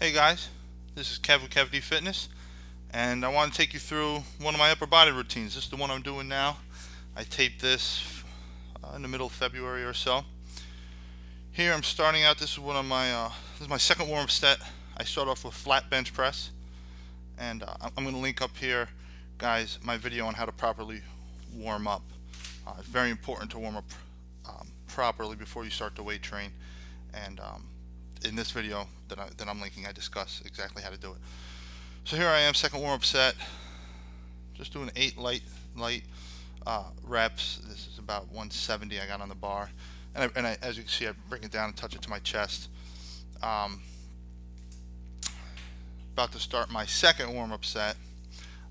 Hey guys, this is Kev with Kev-D Fitness, and I want to take you through one of my upper body routines. This is the one I'm doing now. I taped this in the middle of February or so. Here I'm starting out. This is one of my this is my second warm-up set. I start off with flat bench press, and I'm going to link up here, guys, my video on how to properly warm up. It's very important to warm up properly before you start to weight train, and in this video that I'm linking, I discuss exactly how to do it. So here I am, second warm-up set, just doing 8 light reps. This is about 170 I got on the bar, and as you can see, I bring it down and touch it to my chest. About to start my second warm-up set.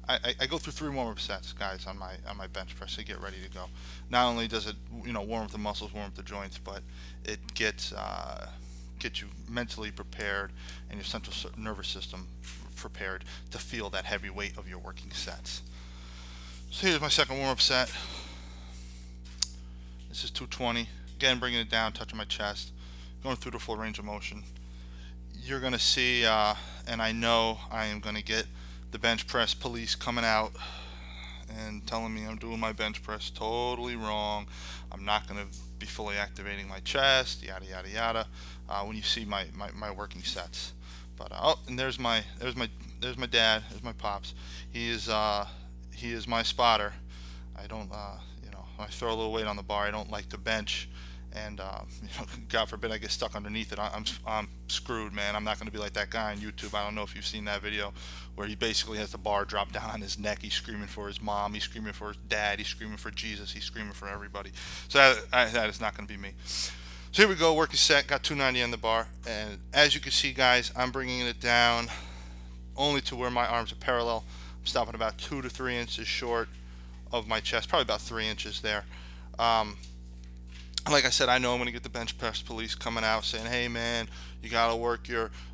I go through 3 warm-up sets, guys, on my bench press to get ready to go. Not only does it warm up the muscles, warm up the joints, but it gets you mentally prepared and your central nervous system prepared to feel that heavy weight of your working sets. So here's my second warm-up set. This is 220. Again, bringing it down, touching my chest, going through the full range of motion. You're going to see, and I know I am going to get the bench press police coming out and telling me I'm doing my bench press totally wrong. I'm not going to be fully activating my chest, yada yada yada, when you see my working sets. But oh, and there's my dad, there's my pops. He is my spotter. I don't when I throw a little weight on the bar, I don't like to bench, and God forbid I get stuck underneath it. I'm screwed, man. I'm not going to be like that guy on YouTube. I don't know if you've seen that video where he basically has the bar drop down on his neck. He's screaming for his mom. He's screaming for his dad. He's screaming for Jesus. He's screaming for everybody. So that is not going to be me. So here we go, working set. Got 290 on the bar, and as you can see, guys, I'm bringing it down only to where my arms are parallel. I'm stopping about 2 to 3 inches short of my chest, probably about 3 inches there. Like I said, I know I'm going to get the bench press police coming out saying, hey man, you got to work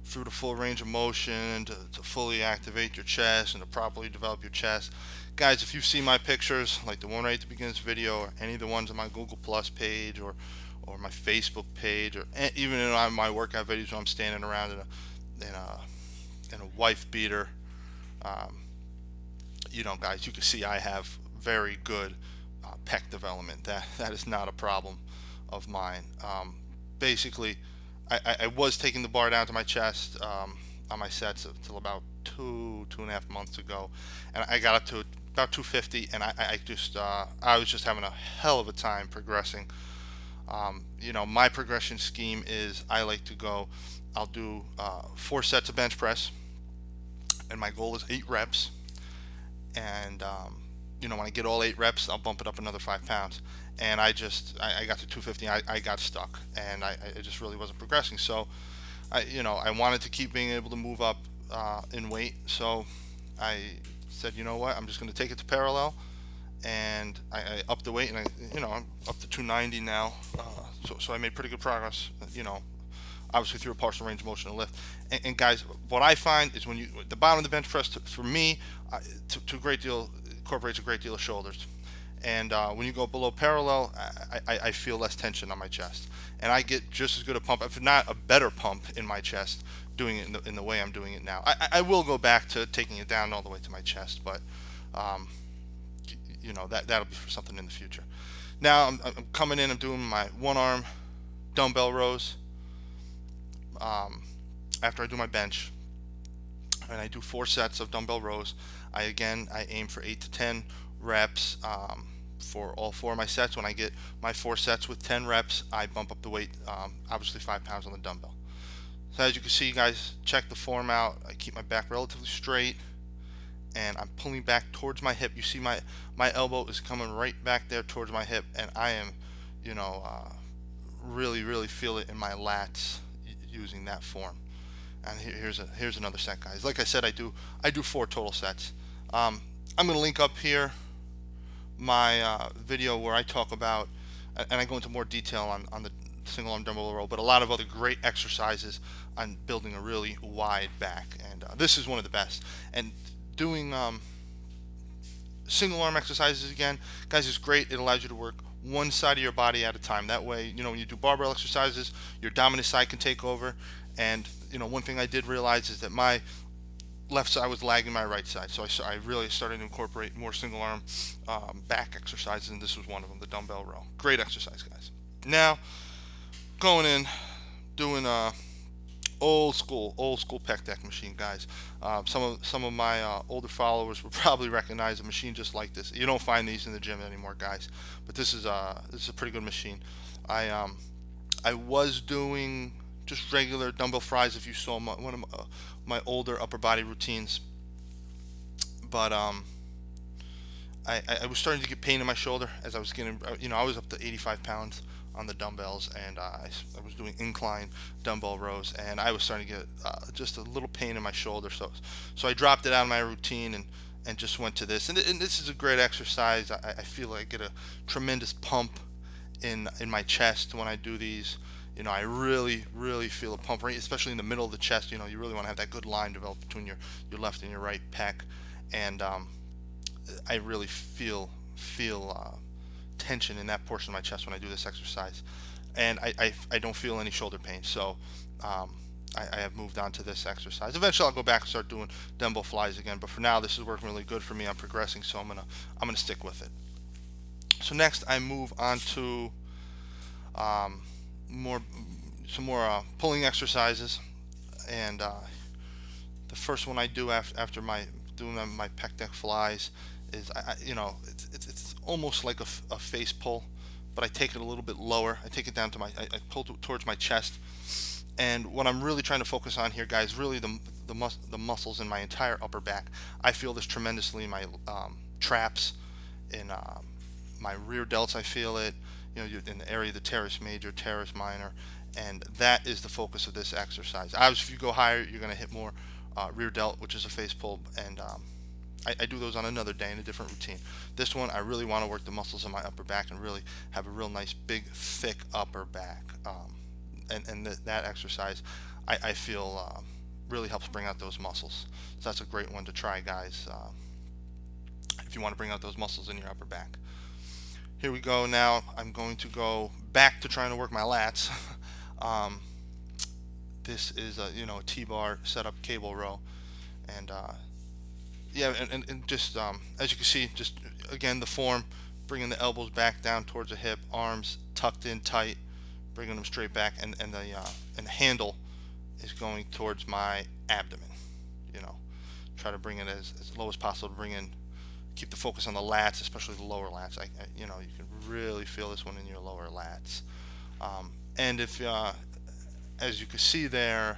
through the full range of motion to fully activate your chest and to properly develop your chest. Guys, if you've seen my pictures, like the one right at the beginning of this video, or any of the ones on my Google Plus page, or my Facebook page, or even in my workout videos where I'm standing around in a wife beater, guys, you can see I have very good pec development. That is not a problem of mine. Basically, I was taking the bar down to my chest on my sets until about 2.5 months ago, and I got up to about 250, and I was just having a hell of a time progressing. My progression scheme is I like to go, I'll do 4 sets of bench press, and my goal is 8 reps, and when I get all 8 reps, I'll bump it up another 5 pounds. And I got to 250, I got stuck, and I just really wasn't progressing. So I wanted to keep being able to move up in weight, so I said, you know what, I'm just going to take it to parallel, and I upped the weight, and I'm up to 290 now. So I made pretty good progress, obviously through a partial range of motion and lift. And guys, what I find is when the bottom of the bench press, for me, incorporates a great deal of shoulders, and when you go below parallel, I feel less tension on my chest, and I get just as good a pump, if not a better pump, in my chest doing it in the way I'm doing it now. I will go back to taking it down all the way to my chest, but that'll be for something in the future. Now I'm coming in, I'm doing my 1-arm dumbbell rows after I do my bench, and I do 4 sets of dumbbell rows. I aim for 8 to 10 reps for all 4 of my sets. When I get my 4 sets with 10 reps, I bump up the weight, obviously 5 pounds on the dumbbell. So as you can see, guys, check the form out. I keep my back relatively straight, and I'm pulling back towards my hip. You see my elbow is coming right back there towards my hip, and I am really feel it in my lats using that form. And here's another set, guys. Like I said, I do 4 total sets. I'm going to link up here my video where I talk about, and I go into more detail on the single arm dumbbell row, but a lot of other great exercises on building a really wide back, and this is one of the best. And doing single arm exercises, again, guys, is great. It allows you to work one side of your body at a time. That way, when you do barbell exercises, your dominant side can take over, and one thing I did realize is that my left side was lagging my right side, so I really started to incorporate more single arm back exercises, and this was one of them, the dumbbell row. Great exercise, guys. Now going in, doing old school pec deck machine, guys. Some of my older followers will probably recognize a machine just like this. You don't find these in the gym anymore, guys, but this is a pretty good machine. I was doing just regular dumbbell fries if you saw one of my older upper body routines, but I was starting to get pain in my shoulder as I was getting, I was up to 85 pounds on the dumbbells, and I was doing incline dumbbell rows, and I was starting to get just a little pain in my shoulder, so I dropped it out of my routine and just went to this, and this is a great exercise. I feel like I get a tremendous pump in my chest when I do these. I really feel a pump, right, especially in the middle of the chest. You really want to have that good line develop between your left and your right pec, and I really feel tension in that portion of my chest when I do this exercise, and I don't feel any shoulder pain. So I have moved on to this exercise. Eventually I'll go back and start doing dumbbell flies again, but for now this is working really good for me. I'm progressing, so I'm gonna stick with it. So next I move on to some more pulling exercises, and the first one I do after doing my pec deck flies is it's almost like a face pull, but I take it a little bit lower. I take it down to I pull towards my chest, and what I'm really trying to focus on here, guys, really the muscles in my entire upper back. I feel this tremendously in my traps, in my rear delts. I feel it, in the area of the teres major, teres minor, and that is the focus of this exercise. Obviously, if you go higher, you're going to hit more rear delt, which is a face pull, and I do those on another day in a different routine. This one, I really want to work the muscles in my upper back and really have a real nice, big, thick upper back. That exercise, I feel really helps bring out those muscles. So that's a great one to try, guys, if you want to bring out those muscles in your upper back. Here we go. Now I'm going to go back to trying to work my lats. This is a T-bar setup cable row, and yeah, and just as you can see, just again the form, bringing the elbows back down towards the hip, arms tucked in tight, bringing them straight back, and the handle is going towards my abdomen. Try to bring it as low as possible to keep the focus on the lats, especially the lower lats. You can really feel this one in your lower lats. And if as you can see there,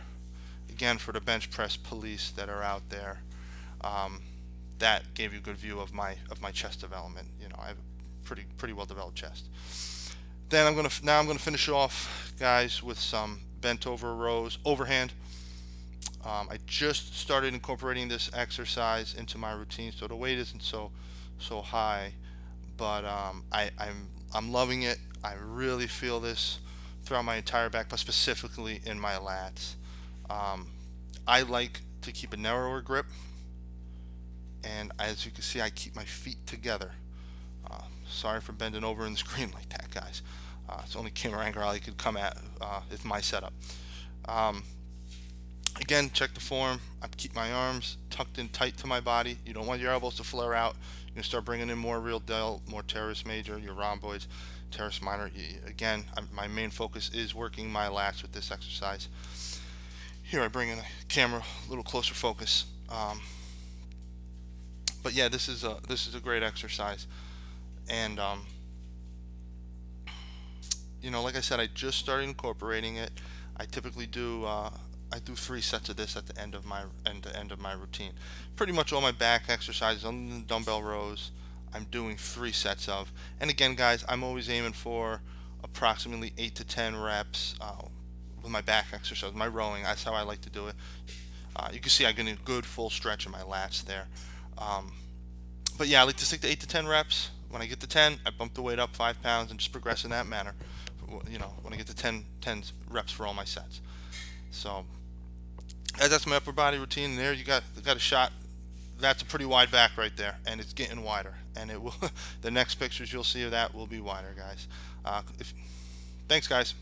again, for the bench press police that are out there, that gave you a good view of my chest development. I have a pretty well developed chest. Then I'm gonna finish off, guys, with some bent over rows, overhand. I just started incorporating this exercise into my routine, so the weight isn't so high, but I'm loving it. I really feel this throughout my entire back, but specifically in my lats. I like to keep a narrower grip, and as you can see, I keep my feet together. Sorry for bending over in the screen like that, guys. It's the only camera angle I could come at with my setup. Again, check the form. I keep my arms tucked in tight to my body. You don't want your elbows to flare out. You're going to start bringing in more real delt, more teres major, your rhomboids, teres minor. Again, my main focus is working my lats with this exercise. Here I bring in a camera, a little closer focus. But yeah, this is a great exercise, and like I said, I just started incorporating it. I typically do I do 3 sets of this at the end of my routine. Pretty much all my back exercises, other than dumbbell rows, I'm doing 3 sets of. And again, guys, I'm always aiming for approximately 8 to 10 reps with my back exercise, my rowing. That's how I like to do it. You can see I get a good full stretch in my lats there. But yeah, I like to stick to 8 to 10 reps. When I get to 10, I bump the weight up 5 pounds and just progress in that manner. When I get to 10 reps for all my sets. So that's my upper body routine. And there you got a shot. That's a pretty wide back right there, and it's getting wider. And it will. The next pictures you'll see of that will be wider, guys. Thanks, guys.